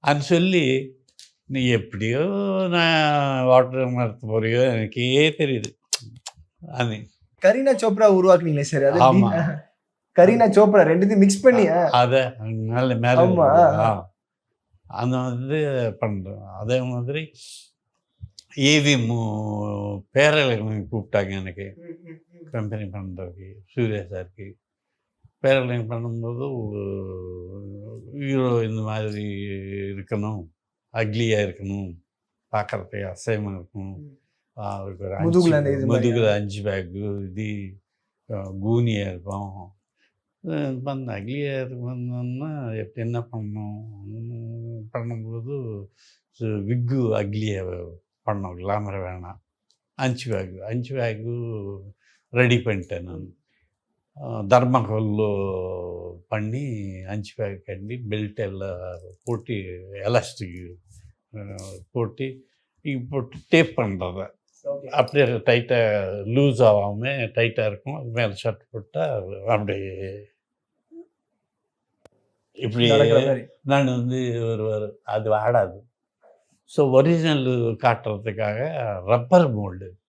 அது சொல்லி, "நீ எப்படியோ நான் வாட்டர் நடத்த போறியோ எனக்கே தெரியுது." அது கரீனா சோப்ரா உருவாக்குனீங்களே சார். அது எப்படி? ஆமா. கரீனா சோப்ரா 2த்தையும் மிக்ஸ் பண்ணி அத மேல மேல ஆமா. அந்த வந்து பண்றோம். அதே மாதிரி ஏவி பேரழகன் கூப்பிட்டாங்க எனக்கு. கம்பெனி பண்றதுக்கு, சூர்யா சாருக்கு. பேரழகன் பண்ணும்போது ஹீரோ இந்த மாதிரி இருக்கணும், அக்லியா இருக்கணும், பார்க்கறதுக்கு அசைவம் இருக்கணும். அவருக்கு ஒரு முதுகுல அந்த இது மாரியா? முதுகுல 5 பேக்கு, இது கூனியா இருக்கும். அந்த அக்லியா இருக்கணும்னா என்ன பண்ணணும்? பண்ணும்போது விக்கு அக்லியா பண்ணோம். கிளாமர் வேணாம். 5 பேக்கு ரெடி பண்ணிட்டேன் நான். థర్మాకోల్‌లో பண்ணி 5 பேக் கட்டி பெல்ட் எல்லாம் போட்டு எலாஸ்டிக் போட்டு போட்டு டேப் பண்ணுறது. அப்படியே டைட்டாக லூஸ் ஆகாமல் டைட்டாக இருக்கும். அது மேலே ஷர்ட் போட்டால் அப்படியே இப்படி நான் வந்து அது ஆடாது. ஸோ ஒரிஜினல் காட்டுறதுக்காக ரப்பர் மோல்டு